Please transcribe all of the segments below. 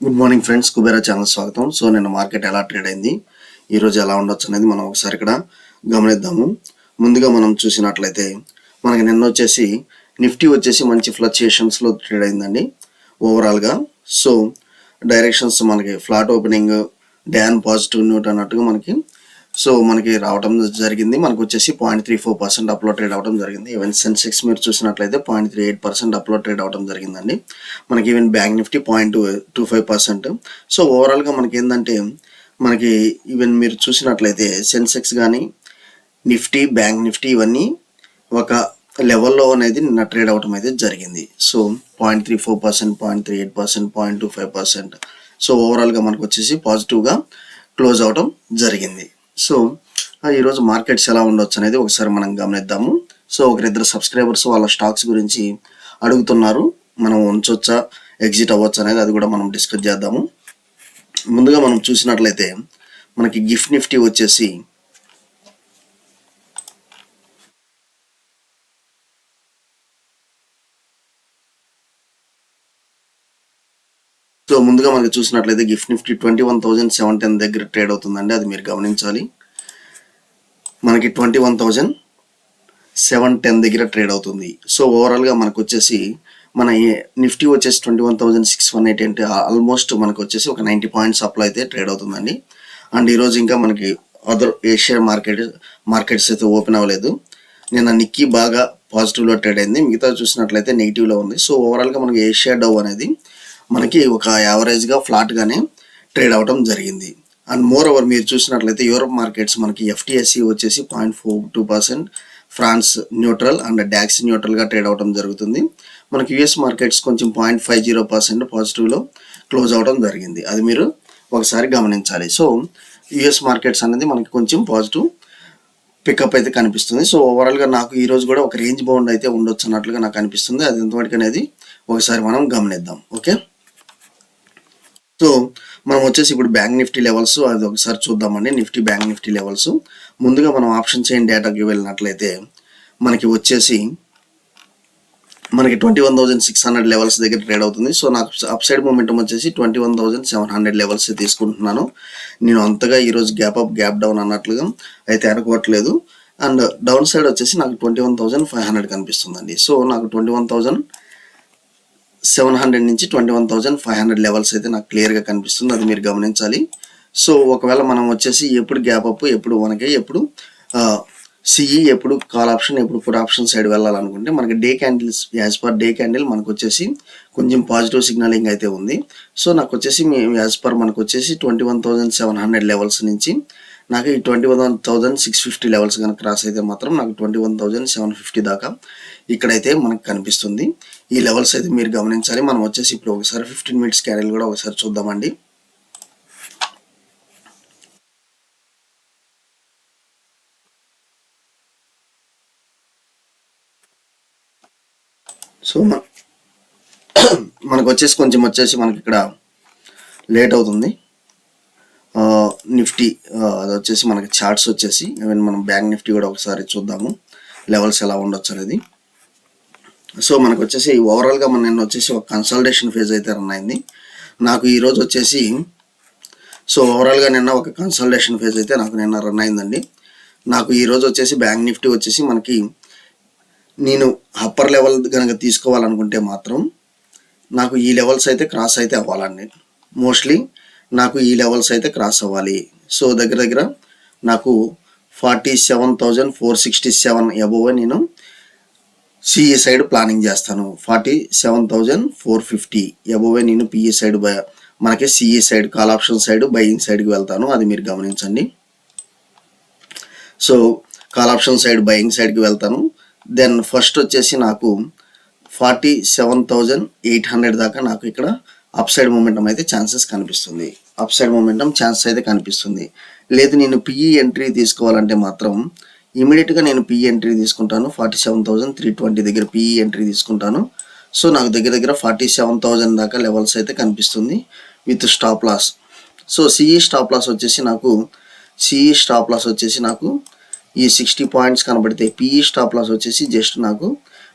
Good morning friends, Kubera channel స్వాగతం. So నిన్న market ఎలా ట్రేడ్ అయింది, ఈరోజు ఎలా ఉండొచ్చు అనేది మనం ఒకసారి ఇక్కడ గమనిద్దాము. ముందుగా మనం చూసినట్లయితే మనకి నిన్న వచ్చేసి నిఫ్టీ వచ్చేసి మంచి ఫ్లక్చుయేషన్స్లో ట్రేడ్ అయిందండి ఓవరాల్గా. సో డైరెక్షన్స్ మనకి ఫ్లాట్ ఓపెనింగ్, డ్యాన్, పాజిటివ్ న్యూట్ అన్నట్టుగా మనకి రావడం జరిగింది. మనకు వచ్చేసి 0.34% అప్లో ట్రేడ్ అవడం జరిగింది. ఈవెన్ సెన్సెక్స్ మీరు చూసినట్లయితే 0.38% అప్లో ట్రేడ్ అవడం జరిగిందండి. మనకి ఈవెన్ బ్యాంక్ నిఫ్టీ 0.25%. సో ఓవరాల్గా మనకి ఏంటంటే మనకి ఈవెన్ మీరు చూసినట్లయితే సెన్సెక్స్ కానీ నిఫ్టీ, బ్యాంక్ నిఫ్టీ ఇవన్నీ ఒక లెవెల్లో అనేది నిన్న ట్రేడ్ అవడం అయితే జరిగింది. సో 0.34%, 0.38%, 0.25%. సో ఓవరాల్గా మనకు వచ్చేసి పాజిటివ్గా క్లోజ్ అవడం జరిగింది. సో ఈరోజు మార్కెట్స్ ఎలా ఉండొచ్చు అనేది ఒకసారి మనం గమనిద్దాము. సో ఒకరిద్దరు సబ్స్క్రైబర్స్ వాళ్ళ స్టాక్స్ గురించి అడుగుతున్నారు, మనం ఉంచొచ్చా, ఎగ్జిట్ అవ్వచ్చు అనేది, అది కూడా మనం డిస్కస్ చేద్దాము. ముందుగా మనం చూసినట్లయితే మనకి గిఫ్ట్ నిఫ్టీ వచ్చేసి ముందుగా మనకి చూసినట్లయితే గిఫ్ట్ నిఫ్టీ 21,710 దగ్గర ట్రేడ్ అవుతుందండి, అది మీరు గమనించాలి. మనకి 21,710 దగ్గర ట్రేడ్ అవుతుంది. సో ఓవరాల్గా మనకు వచ్చేసి మన నిఫ్టీ వచ్చేసి 21,618 అంటే ఆల్మోస్ట్ మనకు వచ్చేసి ఒక 90 పాయింట్స్ అప్లో అయితే ట్రేడ్ అవుతుందండి. అండ్ ఈరోజు ఇంకా మనకి అదర్ ఏషియా మార్కెట్స్ అయితే ఓపెన్ అవ్వలేదు. నిన్న నిక్కీ బాగా పాజిటివ్లో ట్రేడ్ అయింది, మిగతా చూసినట్లయితే నెగిటివ్లో ఉంది. సో ఓవరాల్గా మనకి ఏషియా డౌ అనేది మనకి ఒక యావరేజ్గా ఫ్లాట్గానే ట్రేడ్ అవడం జరిగింది. అండ్ మోర్ ఓవర్ మీరు చూసినట్లయితే యూరోప్ మార్కెట్స్ మనకి ఎఫ్టీఎస్సి వచ్చేసి 0.42%, ఫ్రాన్స్ న్యూట్రల్ అండ్ డాక్స్ న్యూట్రల్గా ట్రేడ్ అవడం జరుగుతుంది. మనకి యుఎస్ మార్కెట్స్ కొంచెం 0.50% పాజిటివ్లో క్లోజ్ అవడం జరిగింది, అది మీరు ఒకసారి గమనించాలి. సో యుఎస్ మార్కెట్స్ అనేది మనకి కొంచెం పాజిటివ్ పికప్ అయితే కనిపిస్తుంది. సో ఓవరాల్గా నాకు ఈరోజు కూడా ఒక రేంజ్ బౌండ్ అయితే ఉండొచ్చు అన్నట్లుగా నాకు అనిపిస్తుంది. అది ఎంతవరకు అనేది ఒకసారి మనం గమనిద్దాం. ఓకే, సో మనం వచ్చేసి ఇప్పుడు బ్యాంక్ నిఫ్టీ లెవెల్స్ అది ఒకసారి చూద్దామండి. నిఫ్టీ, బ్యాంక్ నిఫ్టీ లెవెల్స్ ముందుగా మనం ఆప్షన్ చైన్ డేటాకి వెళ్ళినట్లయితే మనకి వచ్చేసి మనకి 21,600 లెవెల్స్ దగ్గర ట్రేడ్ అవుతుంది. సో నాకు అప్ సైడ్ మూమెంటం వచ్చేసి 21,700 లెవెల్స్ తీసుకుంటున్నాను. నేను అంతగా ఈరోజు గ్యాప్ అప్ గ్యాప్ డౌన్ అన్నట్లుగా అయితే అనుకోవట్లేదు. అండ్ డౌన్ సైడ్ వచ్చేసి నాకు 21,500 కనిపిస్తుందండి. సో నాకు 21,700 నుంచి 21,500 లెవెల్స్ అయితే నాకు క్లియర్గా కనిపిస్తుంది, అది మీరు గమనించాలి. సో ఒకవేళ మనం వచ్చేసి ఎప్పుడు గ్యాప్ అప్, ఎప్పుడు మనకి ఎప్పుడు సిఈ, ఎప్పుడు కాల్ ఆప్షన్, ఎప్పుడు పుట్ ఆప్షన్ సైడ్ వెళ్ళాలనుకుంటే మనకి day candles, as per day candle మనకు వచ్చేసి కొంచెం పాజిటివ్ సిగ్నలింగ్ అయితే ఉంది. సో నాకు వచ్చేసి యాజ్ పర్ మనకు వచ్చేసి 21,700 లెవెల్స్ నుంచి నాకు ఈ 21,650 లెవెల్స్ కనుక క్రాస్ అయితే మాత్రం నాకు 21,750 దాకా ఇక్కడైతే మనకు కనిపిస్తుంది. ఈ లెవెల్స్ అయితే మీరు గమనించాలి. మనం వచ్చేసి ఇప్పుడు ఒకసారి 15 మినిట్స్ క్యాండిల్ కూడా ఒకసారి చూద్దామండి. సో మనకు వచ్చేసి కొంచెం వచ్చేసి మనకి ఇక్కడ లేట్ అవుతుంది. నిఫ్టీ అది వచ్చేసి మనకి చార్ట్స్ వచ్చేసి ఈవెన్ మనం బ్యాంక్ నిఫ్టీ కూడా ఒకసారి చూద్దాము లెవెల్స్ ఎలా ఉండొచ్చు అనేది. సో మనకు వచ్చేసి ఓవరాల్గా మన నిన్న వచ్చేసి ఒక కన్సల్టేషన్ ఫేజ్ అయితే రన్ అయింది నాకు ఈరోజు వచ్చేసి. సో ఓవరాల్గా నిన్న ఒక కన్సల్టేషన్ ఫేజ్ అయితే నాకు నిన్న రన్ అయిందండి. నాకు ఈరోజు వచ్చేసి బ్యాంక్ నిఫ్టీ వచ్చేసి మనకి నేను అప్పర్ లెవెల్ కనుక తీసుకోవాలనుకుంటే మాత్రం నాకు ఈ లెవెల్స్ అయితే క్రాస్ అయితే అవ్వాలండి. మోస్ట్లీ నాకు ఈ లెవెల్స్ అయితే క్రాస్ అవ్వాలి. సో దగ్గర దగ్గర నాకు 47,467 అబోవ్ నేను సిఈ సైడ్ ప్లానింగ్ చేస్తాను. 47,450 అబోవ్ నేను పిఈ సైడ్ మనకి CE side call option side buying సైడ్కి వెళ్తాను, అది మీరు గమనించండి. So call option side buying సైడ్కి వెళ్తాను. దెన్ ఫస్ట్ వచ్చేసి నాకు 47,800 దాకా నాకు ఇక్కడ అప్ సైడ్ మూమెంటం అయితే ఛాన్సెస్ కనిపిస్తుంది. అప్ సైడ్ మూమెంటం ఛాన్సెస్ అయితే కనిపిస్తుంది. లేదు నేను పిఈ ఎంట్రీ తీసుకోవాలంటే మాత్రం ఇమీడియట్గా నేను పిఈ ఎంట్రీ తీసుకుంటాను. 47,320 దగ్గర పిఈ ఎంట్రీ తీసుకుంటాను. సో నాకు దగ్గర దగ్గర 47,000 దాకా లెవెల్స్ అయితే కనిపిస్తుంది with stop loss. So CE stop loss వచ్చేసి నాకు ఈ 60 పాయింట్స్ కనబడితే పిఈ స్టాప్ లాస్ వచ్చేసి జస్ట్ నాకు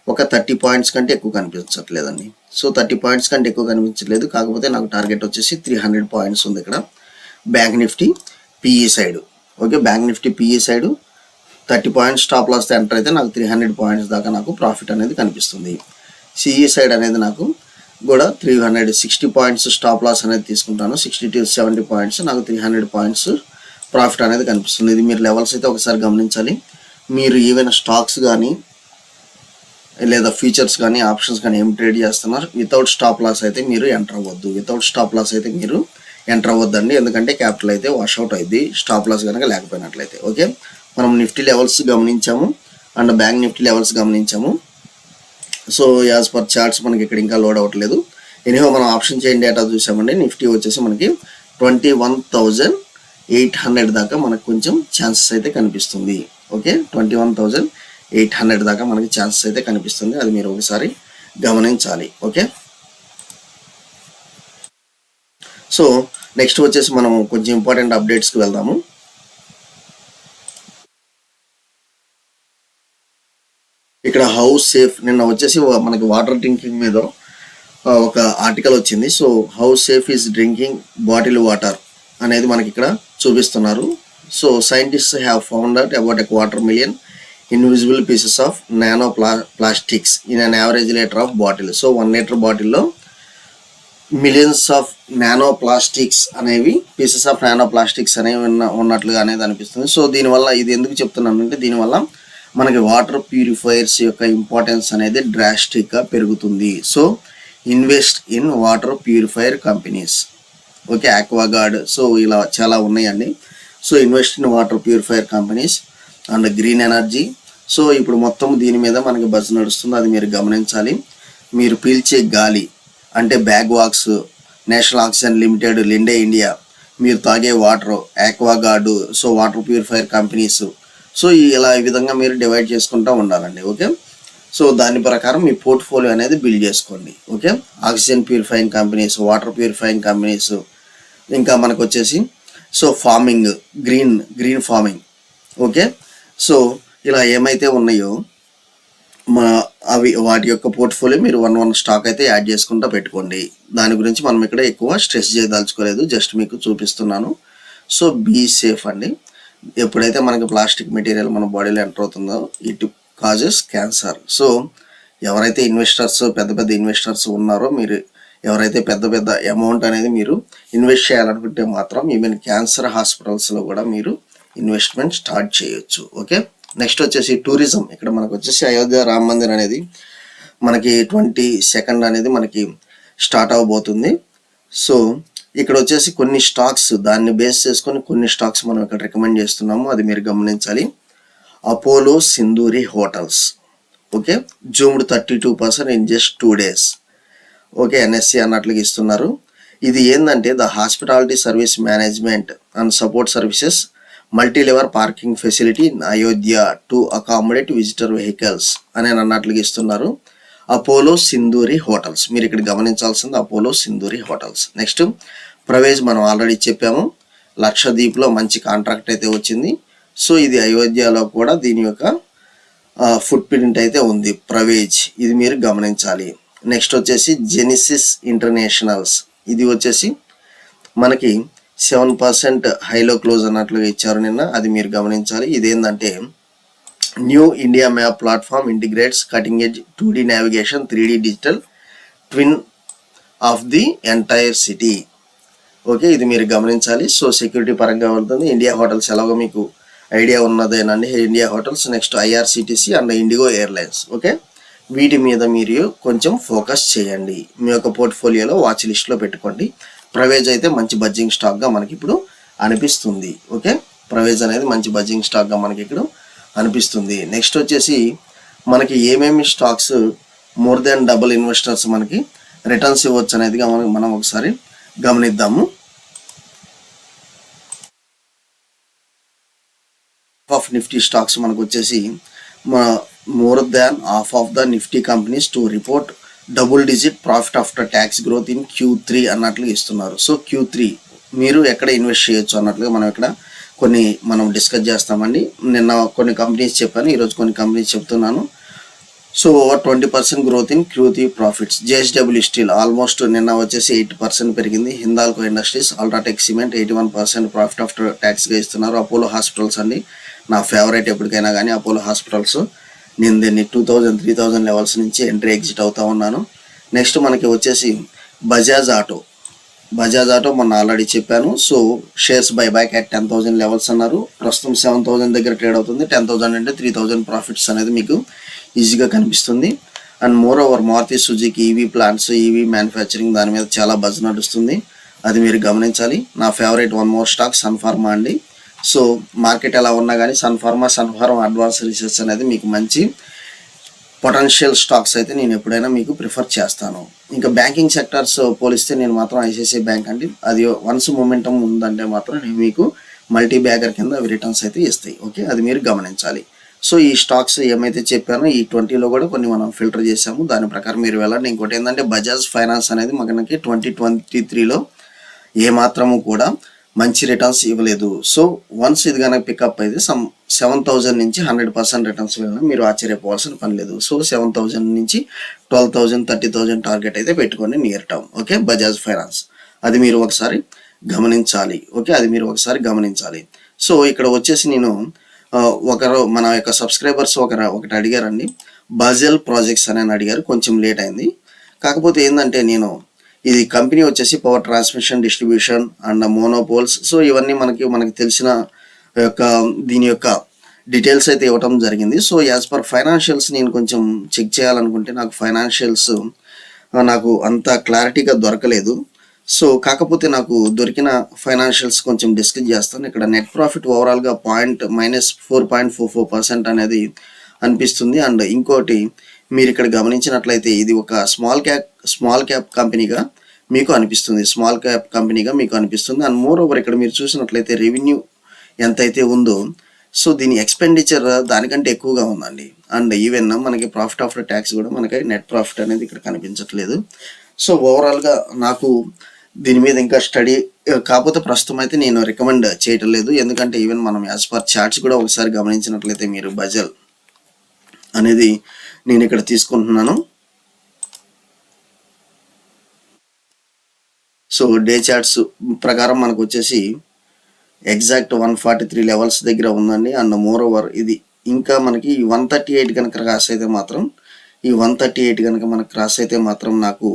ఒక 30 పాయింట్స్ కంటే ఎక్కువ కనిపించట్లేదండి. సో 30 పాయింట్స్ కంటే ఎక్కువ కనిపించట్లేదు. కాకపోతే నాకు టార్గెట్ వచ్చేసి 300 పాయింట్స్ ఉంది ఇక్కడ Bank Nifty PE side. Okay, Bank Nifty PE side 30 points stop loss enter అయితే నాకు 300 పాయింట్స్ దాకా నాకు ప్రాఫిట్ అనేది కనిపిస్తుంది. సిఈ సైడ్ అనేది నాకు కూడా 360 పాయింట్స్ స్టాప్ లాస్ అనేది తీసుకుంటాను. 60 to 70 పాయింట్స్ నాకు 300 పాయింట్స్ ప్రాఫిట్ అనేది కనిపిస్తుంది. ఇది మీరు లెవెల్స్ అయితే ఒకసారి గమనించాలి. మీరు ఏవైనా స్టాక్స్ కానీ లేదా ఫీచర్స్ కానీ ఆప్షన్స్ కానీ ఏం ట్రేడ్ చేస్తున్నారు, వితౌట్ స్టాప్ లాస్ అయితే మీరు ఎంటర్ అవ్వద్దు. వితౌట్ స్టాప్ లాస్ అయితే మీరు ఎంటర్ అవ్వద్దండి, ఎందుకంటే క్యాపిటల్ అయితే వాష్అవుట్ అయింది స్టాప్ లాస్ కనుక లేకపోయినట్లయితే. ఓకే, మనం నిఫ్టీ లెవెల్స్ గమనించాము అండ్ బ్యాంక్ నిఫ్టీ లెవెల్స్ గమనించాము. సో యాజ్ పర్ చార్ట్స్ మనకి ఇక్కడ ఇంకా లోడ్ అవ్వట్లేదు. ఎనీహో మనం ఆప్షన్ చైన్ డేటా చూసామండి. నిఫ్టీ వచ్చేసి మనకి 21,800 దాకా మనకు కొంచెం ఛాన్సెస్ అయితే కనిపిస్తుంది. ఓకే, 21,800 దాకా మనకి ఛాన్సెస్ అయితే కనిపిస్తుంది. అది మీరు ఒకసారి గమనించాలి. ఓకే, సో నెక్స్ట్ వచ్చేసి మనం కొంచెం ఇంపార్టెంట్ అప్డేట్స్కి వెళ్దాము. ఇక్కడ హౌస్ సేఫ్ నిన్న వచ్చేసి మనకి వాటర్ డ్రింకింగ్ మీద ఒక ఆర్టికల్ వచ్చింది. So house safe is drinking bottle water అనేది మనకి ఇక్కడ చూపిస్తున్నారు. So scientist have found out about a 250,000 invisible pieces of nano plastics in an average liter of bottle. So 1 litre బాటిల్లో మిలియన్స్ ఆఫ్ నానో ప్లాస్టిక్స్ అనేవి pieces of nano plastics అనేవి ఉన్నట్లుగా అనేది అనిపిస్తుంది. సో దీనివల్ల ఇది ఎందుకు చెప్తున్నానంటే, దీనివల్ల మనకి వాటర్ ప్యూరిఫైయర్స్ యొక్క ఇంపార్టెన్స్ అనేది డ్రాస్టిక్గా పెరుగుతుంది. So invest in water purifier companies. Okay, Aquaguard, so ఇలా చాలా ఉన్నాయండి. So invest in water purifier companies and green energy. So ఇప్పుడు మొత్తం దీని మీద మనకి బజ్ నడుస్తుంది, అది మీరు గమనించాలి. మీరు పీల్చే గాలి అంటే బ్యాగ్ వాక్స్, National Oxygen Limited, Linde India, మీరు తాగే water, Aquaguard, so water purifier companies. So ఇలా ఈ విధంగా మీరు డివైడ్ చేసుకుంటూ ఉండాలండి. ఓకే, సో దాని ప్రకారం మీ పోర్ట్ఫోలియో అనేది బిల్డ్ చేసుకోండి. Okay, oxygen purifying companies, water purifying companies, ఇంకా మనకు వచ్చేసి so farming, green farming. Okay, so ఇలా ఏమైతే ఉన్నాయో వాటి యొక్క పోర్ట్ఫోలియో మీరు 1 స్టాక్ అయితే యాడ్ చేసుకుంటూ పెట్టుకోండి. దాని గురించి మనం ఇక్కడ ఎక్కువ స్ట్రెస్ చేయదలుచుకోలేదు, జస్ట్ మీకు చూపిస్తున్నాను. సో బీ సేఫ్ అండి. ఎప్పుడైతే మనకి ప్లాస్టిక్ మెటీరియల్ మన బాడీలో ఎంటర్ అవుతుందో ఇట్ కాజెస్ క్యాన్సర్. సో ఎవరైతే ఇన్వెస్టర్స్, పెద్ద ఇన్వెస్టర్స్ ఉన్నారో, మీరు ఎవరైతే పెద్ద అమౌంట్ అనేది మీరు ఇన్వెస్ట్ చేయాలనుకుంటే మాత్రం ఈవెన్ క్యాన్సర్ హాస్పిటల్స్లో కూడా మీరు ఇన్వెస్ట్మెంట్ స్టార్ట్ చేయొచ్చు. ఓకే, నెక్స్ట్ వచ్చేసి టూరిజం. ఇక్కడ మనకు వచ్చేసి అయోధ్య రామ మందిర్ అనేది మనకి 22nd అనేది మనకి స్టార్ట్ అవబోతుంది. సో ఇక్కడ వచ్చేసి కొన్ని స్టాక్స్, దాన్ని బేస్ చేసుకొని కొన్ని స్టాక్స్ మనం ఇక్కడ రికమెండ్ చేస్తున్నాము, అది మీరు గమనించాలి. Apollo Sindhoori hotels. Okay, zoomed 32% in just 2 days. Okay, NSC అన్నట్లుగా ఇస్తున్నారు. ఇది ఏంటంటే the hospitality service management and support services multi level parking facility in Ayodhya to accommodate visitor vehicles అని అన్నట్లుగా ఇస్తున్నారు. అపోలో సింధూరి హోటల్స్, మీరు ఇక్కడ గమనించాల్సింది అపోలో సింధూరి హోటల్స్. నెక్స్ట్ ప్రవేజ్, మనం ఆల్రెడీ చెప్పాము, లక్షద్వీప్లో మంచి కాంట్రాక్ట్ అయితే వచ్చింది. సో ఇది అయోధ్యలో కూడా దీని యొక్క ఫుట్ ప్రింట్ అయితే ఉంది, ప్రవేజ్, ఇది మీరు గమనించాలి. నెక్స్ట్ వచ్చేసి జెనిసిస్ ఇంటర్నేషనల్స్, ఇది వచ్చేసి మనకి 7% హైలో క్లోజ్ అన్నట్లుగా ఇచ్చారు నిన్న, అది మీరు గమనించాలి. ఇదేంటంటే new India map platform integrates cutting edge 2D navigation 3D digital twin of the entire city. Okay, ఇది మీరు గమనించాలి. సో సెక్యూరిటీ పరంగా వెళ్తుంది. ఇండియా హోటల్స్ ఎలాగో మీకు ఐడియా ఉన్నదేనండి, India hotels. Next IRCTC and IndiGo airlines. Okay, వీటి మీద మీరు కొంచెం ఫోకస్ చేయండి, మీ యొక్క పోర్ట్ఫోలియోలో వాచ్ లిస్ట్లో పెట్టుకోండి. ప్రవేజ్ అయితే మంచి బడ్జింగ్ స్టాక్గా మనకి ఇప్పుడు అనిపిస్తుంది. ఓకే, ప్రవేజ్ అనేది మంచి బడ్జింగ్ స్టాక్గా మనకి ఇప్పుడు అనిపిస్తుంది. నెక్స్ట్ వచ్చేసి మనకి ఏమేమి stocks more than double investors మనకి రిటర్న్స్ ఇవ్వచ్చు అనేది మనం ఒకసారి గమనిద్దాము. ఆఫ్ నిఫ్టీ స్టాక్స్ మనకు వచ్చేసి more than half of the Nifty companies to report double digit profit after tax growth in Q3 అన్నట్లుగా ఇస్తున్నారు. సో Q3 మీరు ఎక్కడ ఇన్వెస్ట్ చేయొచ్చు అన్నట్లుగా మనం ఇక్కడ మనం డిస్కస్ చేస్తామండి. నిన్న కొన్ని కంపెనీస్ చెప్పాను, ఈరోజు కొన్ని కంపెనీస్ చెప్తున్నాను. So over 20% growth in QT profits. JSW steel almost నిన్న వచ్చేసి 8% పెరిగింది. Hindalco industries, UltraTech cement 81% profit after ట్యాక్స్గా ఇస్తున్నారు. అపోలో హాస్పిటల్స్ అండి నా ఫేవరెట్ ఎప్పటికైనా కానీ అపోలో హాస్పిటల్స్. నేను దీన్ని 2000-3000 లెవెల్స్ నుంచి ఎంట్రీ ఎగ్జిట్ అవుతా ఉన్నాను. నెక్స్ట్ మనకి వచ్చేసి బజాజ్ ఆటో మొన్న ఆల్రెడీ చెప్పాను. So shares buyback at 10,000 levels అన్నారు. ప్రస్తుతం 7,000 దగ్గర ట్రేడ్ అవుతుంది. 10,000 అంటే 3,000 ప్రాఫిట్స్ అనేది మీకు ఈజీగా కనిపిస్తుంది. And moreover Maruti Suzuki EV plants, EV manufacturing దాని మీద చాలా బజ్ నడుస్తుంది. అది మీరు గమనించాలి. నా favourite one more stock Sun Pharma అండి. సో మార్కెట్ ఎలా ఉన్నా కానీ సన్ఫార్మా అడ్వాన్స్ రీసెర్చ్ అనేది మీకు మంచి పొటెన్షియల్ స్టాక్స్ అయితే నేను ఎప్పుడైనా మీకు ప్రిఫర్ చేస్తాను. ఇంకా బ్యాంకింగ్ సెక్టర్స్ పోలిస్తే నేను మాత్రం ఐసిఐసిఐ బ్యాంక్ అండి, అది వన్స్ మూమెంటం ఉందంటే మాత్రం నేను మీకు మల్టీ బ్యాగర్ కింద అవి రిటర్న్స్ అయితే ఇస్తాయి. ఓకే, అది మీరు గమనించాలి. సో ఈ స్టాక్స్ ఏమైతే చెప్పానో ఈ 20లో కూడా కొన్ని మనం ఫిల్టర్ చేసాము, దాని ప్రకారం మీరు వెళ్ళండి. ఇంకోటి ఏంటంటే బజాజ్ ఫైనాన్స్ అనేది మనకి 2023లో ఏమాత్రము కూడా మంచి రిటర్న్స్ ఇవ్వలేదు. సో వన్స్ ఇది కనుక పికప్ అయితే 7,000 నుంచి 100% రిటర్న్స్ వెళ్ళినా మీరు ఆశ్చర్యపోవాల్సిన పని లేదు. సో 7,000 నుంచి 12,000, 30,000 టార్గెట్ అయితే పెట్టుకోండి near term. Okay, Bajaj finance అది మీరు ఒకసారి గమనించాలి. ఓకే, అది మీరు ఒకసారి గమనించాలి. సో ఇక్కడ వచ్చేసి నేను ఒకరు మన యొక్క సబ్స్క్రైబర్స్ ఒకటి అడిగారండి, బాజెల్ ప్రాజెక్ట్స్ అని అడిగారు. కొంచెం లేట్ అయింది, కాకపోతే ఏంటంటే నేను ఇది కంపెనీ వచ్చేసి power transmission, distribution and monopoles. So ఇవన్నీ మనకి తెలిసిన యొక్క దీని యొక్క డీటెయిల్స్ అయితే ఇవ్వటం జరిగింది. సో యాజ్ పర్ ఫైనాన్షియల్స్ నేను కొంచెం చెక్ చేయాలనుకుంటే నాకు ఫైనాన్షియల్స్ నాకు అంత క్లారిటీగా దొరకలేదు. సో కాకపోతే నాకు దొరికిన ఫైనాన్షియల్స్ కొంచెం డిస్కస్ చేస్తాను. ఇక్కడ నెట్ ప్రాఫిట్ ఓవరాల్గా -4.44% అనేది అనిపిస్తుంది. అండ్ ఇంకోటి మీరు ఇక్కడ గమనించినట్లయితే ఇది ఒక స్మాల్ క్యాప్ కంపెనీగా మీకు అనిపిస్తుంది. అండ్ మోర్ ఓవర్ ఇక్కడ మీరు చూసినట్లయితే రెవెన్యూ ఎంతైతే ఉందో సో దీని ఎక్స్పెండిచర్ దానికంటే ఎక్కువగా ఉందండి. అండ్ ఈవెన్ మనకి ప్రాఫిట్ ఆఫ్టర్ ట్యాక్స్ కూడా మనకి నెట్ ప్రాఫిట్ అనేది ఇక్కడ కనిపించట్లేదు. సో ఓవరాల్గా నాకు దీని మీద ఇంకా స్టడీ, కాకపోతే ప్రస్తుతం అయితే నేను రికమెండ్ చేయటం లేదు. ఎందుకంటే ఈవెన్ మనం యాజ్ పర్ చార్ట్స్ కూడా ఒకసారి గమనించినట్లయితే మీరు బజల్ అనేది నేను ఇక్కడ తీసుకుంటున్నాను. సో డే చార్ట్స్ ప్రకారం మనకు వచ్చేసి ఎగ్జాక్ట్ 143 లెవెల్స్ దగ్గర ఉందండి. అండ్ మోర్ ఓవర్ ఇది ఇంకా మనకి 138 కనుక క్రాస్ అయితే మాత్రం నాకు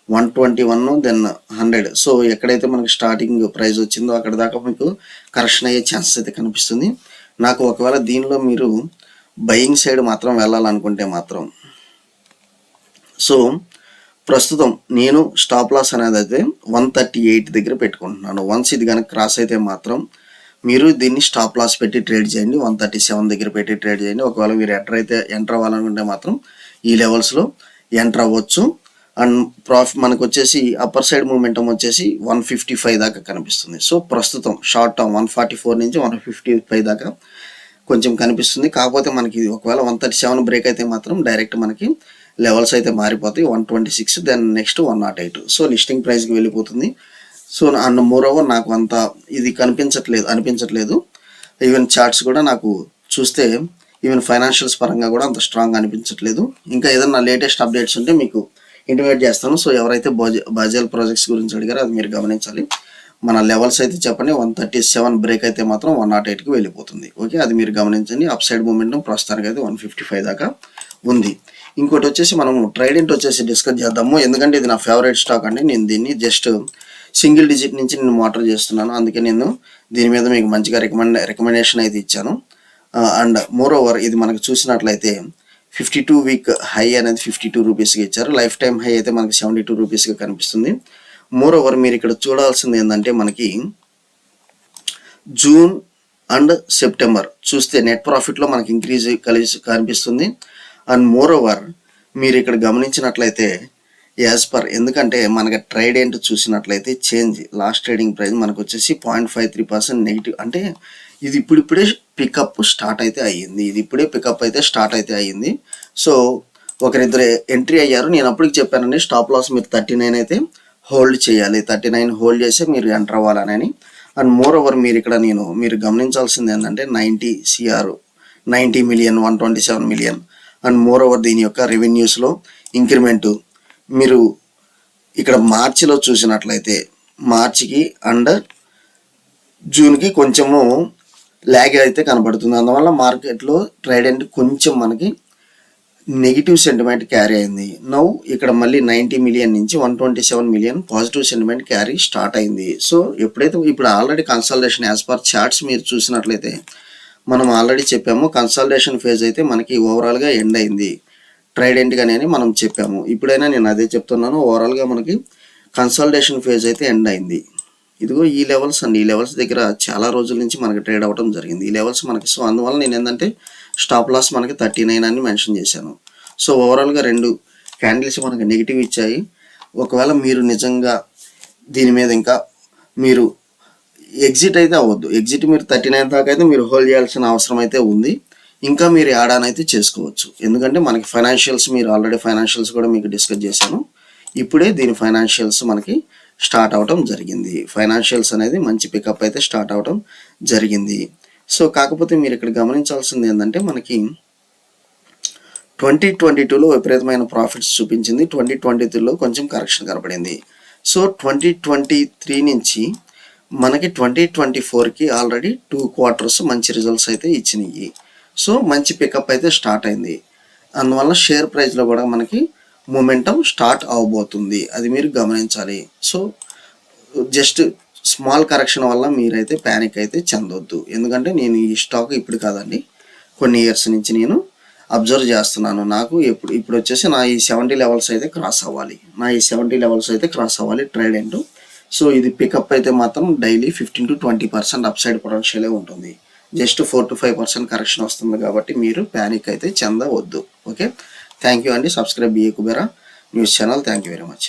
121 దెన్ 100. సో ఎక్కడైతే మనకి స్టార్టింగ్ ప్రైస్ వచ్చిందో అక్కడ దాకా మీకు కరెక్షన్ అయ్యే ఛాన్సెస్ అయితే కనిపిస్తుంది నాకు. ఒకవేళ దీనిలో మీరు బయింగ్ సైడ్ మాత్రం వెళ్ళాలనుకుంటే మాత్రం సో ప్రస్తుతం నేను స్టాప్ లాస్ అనేది అయితే 138 దగ్గర పెట్టుకుంటున్నాను. వన్స్ ఇది కనుక క్రాస్ అయితే మాత్రం మీరు దీన్ని స్టాప్ లాస్ పెట్టి ట్రేడ్ చేయండి. 137 దగ్గర పెట్టి ట్రేడ్ చేయండి. ఒకవేళ మీరు ఎంటర్ అవ్వాలనుకుంటే మాత్రం ఈ లెవెల్స్లో ఎంటర్ అవ్వచ్చు. అండ్ ప్రాఫిట్ మనకు వచ్చేసి అప్పర్ సైడ్ మూమెంటం వచ్చేసి 155 దాకా కనిపిస్తుంది. సో ప్రస్తుతం షార్ట్ టర్మ్ 144 నుంచి 155 దాకా కొంచెం కనిపిస్తుంది. కాకపోతే మనకి ఒకవేళ 137 బ్రేక్ అయితే మాత్రం డైరెక్ట్ మనకి లెవెల్స్ అయితే మారిపోతాయి. 126 దెన్ నెక్స్ట్ 108. సో లిస్టింగ్ ప్రైస్కి వెళ్ళిపోతుంది. సో అండ్ మోర్ ఓవర్ నాకు అంత ఇది అనిపించట్లేదు. ఈవెన్ చార్ట్స్ కూడా నాకు చూస్తే ఈవెన్ ఫైనాన్షియల్స్ పరంగా కూడా అంత స్ట్రాంగ్ అనిపించట్లేదు. ఇంకా ఏదైనా లేటెస్ట్ అప్డేట్స్ ఉంటే మీకు ఇంటిమేట్ చేస్తాను. సో ఎవరైతే బాజెల్ ప్రాజెక్ట్స్ గురించి అడిగారో అది మీరు గమనించాలి. మన లెవెల్స్ అయితే చెప్పండి 137 బ్రేక్ అయితే మాత్రం 108కి వెళ్ళిపోతుంది. ఓకే, అది మీరు గమనించండి. అప్ సైడ్ మూమెంట్ ప్రస్తుతానికి అయితే 155 దాకా ఉంది. ఇంకోటి వచ్చేసి మనము ట్రైడెంట్ వచ్చేసి డిస్కస్ చేద్దాము. ఎందుకంటే ఇది నా ఫేవరెట్ స్టాక్ అండి. నేను దీన్ని జస్ట్ సింగిల్ డిజిట్ నుంచి నేను మానిటర్ చేస్తున్నాను. అందుకే నేను దీని మీద మీకు మంచిగా రికమెండేషన్ అయితే ఇచ్చాను. అండ్ మోర్ ఓవర్ ఇది మనకు చూసినట్లయితే 52 వీక్ హై అనేది 52 రూపీస్గా ఇచ్చారు. లైఫ్ టైం హై అయితే మనకి 72 రూపీస్గా కనిపిస్తుంది. మోర్ ఓవర్ మీరు ఇక్కడ చూడాల్సింది ఏంటంటే మనకి జూన్ అండ్ సెప్టెంబర్ చూస్తే నెట్ ప్రాఫిట్లో మనకి ఇంక్రీజ్ కనిపిస్తుంది. అండ్ మోర్ ఓవర్ మీరు ఇక్కడ గమనించినట్లయితే యాజ్ పర్ ఎందుకంటే మనకి ట్రైడెంట్ చూసినట్లయితే చేంజ్ లాస్ట్ ట్రేడింగ్ ప్రైస్ మనకు వచ్చేసి 0.53% నెగిటివ్. అంటే ఇది ఇప్పుడిప్పుడే పికప్ స్టార్ట్ అయితే అయ్యింది. సో ఒకరిద్దరు ఎంట్రీ అయ్యారు. నేను అప్పటికి చెప్పానండి స్టాప్ లాస్ మీరు 39 అయితే హోల్డ్ చేయాలి. 39 హోల్డ్ చేసి మీరు ఎంటర్ అవ్వాలని. అండ్ మోర్ ఓవర్ మీరు ఇక్కడ మీరు గమనించాల్సింది ఏంటంటే 90 million 127 million and more over దీని యొక్క రెవెన్యూస్లో ఇంక్రిమెంటు మీరు ఇక్కడ మార్చిలో చూసినట్లయితే మార్చికి అండ్ జూన్కి కొంచెము ల్యాగ్ అయితే కనబడుతుంది. అందువల్ల మార్కెట్లో ట్రేడెంట్ కొంచెం మనకి నెగిటివ్ సెంటిమెంట్ క్యారీ అయింది. నౌ ఇక్కడ మళ్ళీ 90 మిలియన్ నుంచి 127 million positive sentiment carry start అయింది. సో ఎప్పుడైతే ఇప్పుడు already consultation as per charts మీరు చూసినట్లయితే మనం ఆల్రెడీ చెప్పాము కన్సల్టేషన్ ఫేజ్ అయితే మనకి ఓవరాల్గా ఎండ్ అయింది ట్రైడెంట్గానే అని మనం చెప్పాము. ఇప్పుడైనా నేను అదే చెప్తున్నాను, ఓవరాల్గా మనకి కన్సల్టేషన్ ఫేజ్ అయితే ఎండ్ అయింది. ఇదిగో ఈ లెవెల్స్ అండి, ఈ లెవెల్స్ దగ్గర చాలా రోజుల నుంచి మనకి ట్రేడ్ అవ్వడం జరిగింది ఈ లెవెల్స్ మనకి. సో అందువల్ల నేను ఏంటంటే స్టాప్ లాస్ మనకి 39 అని మెన్షన్ చేశాను. సో ఓవరాల్గా 2 క్యాండిల్స్ మనకి నెగిటివ్ ఇచ్చాయి. ఒకవేళ మీరు నిజంగా దీని మీద ఇంకా మీరు ఎగ్జిట్ అయితే అవ్వద్దు. ఎగ్జిట్ మీరు 39 దాకా అయితే మీరు హోల్డ్ చేయాల్సిన అవసరం అయితే ఉంది. ఇంకా మీరు యాడ్ ఆన్ అయితే చేసుకోవచ్చు. ఎందుకంటే మనకి ఫైనాన్షియల్స్ మీరు ఆల్రెడీ ఫైనాన్షియల్స్ కూడా మీకు డిస్కస్ చేశాను. ఇప్పుడే దీని ఫైనాన్షియల్స్ మనకి స్టార్ట్ అవటం జరిగింది. ఫైనాన్షియల్స్ అనేది మంచి పికప్ అయితే స్టార్ట్ అవటం జరిగింది. సో కాకపోతే మీరు ఇక్కడ గమనించాల్సింది ఏంటంటే మనకి 2022లో విపరీతమైన ప్రాఫిట్స్ చూపించింది, 2023లో కొంచెం కరెక్షన్ కనపడింది. సో 2023 నుంచి మనకి 2024కి ఆల్రెడీ 2 క్వార్టర్స్ మంచి రిజల్ట్స్ అయితే ఇచ్చినాయి. సో మంచి పికప్ అయితే స్టార్ట్ అయింది. అందువల్ల షేర్ ప్రైస్లో కూడా మనకి మూమెంటం స్టార్ట్ అవబోతుంది, అది మీరు గమనించాలి. సో జస్ట్ స్మాల్ కరెక్షన్ వల్ల మీరైతే ప్యానిక్ అయితే చెందొద్దు. ఎందుకంటే నేను ఈ స్టాక్ ఇప్పుడు కాదండి, కొన్ని ఇయర్స్ నుంచి నేను అబ్జర్వ్ చేస్తున్నాను. నాకు ఇప్పుడు వచ్చేసి నా ఈ 70 లెవెల్స్ అయితే క్రాస్ అవ్వాలి ట్రేడెంట్. సో ఇది పికప్ అయితే మాత్రం డైలీ 15 to 20% అప్ సైడ్ పొటెన్షియలే ఉంటుంది. జస్ట్ 4 to 5% కరెక్షన్ వస్తుంది కాబట్టి మీరు ప్యానిక్ అయితే చెందవద్దు. ఓకే, థ్యాంక్ యూ అండి. Subscribe BA Kubera news channel. Thank you very much.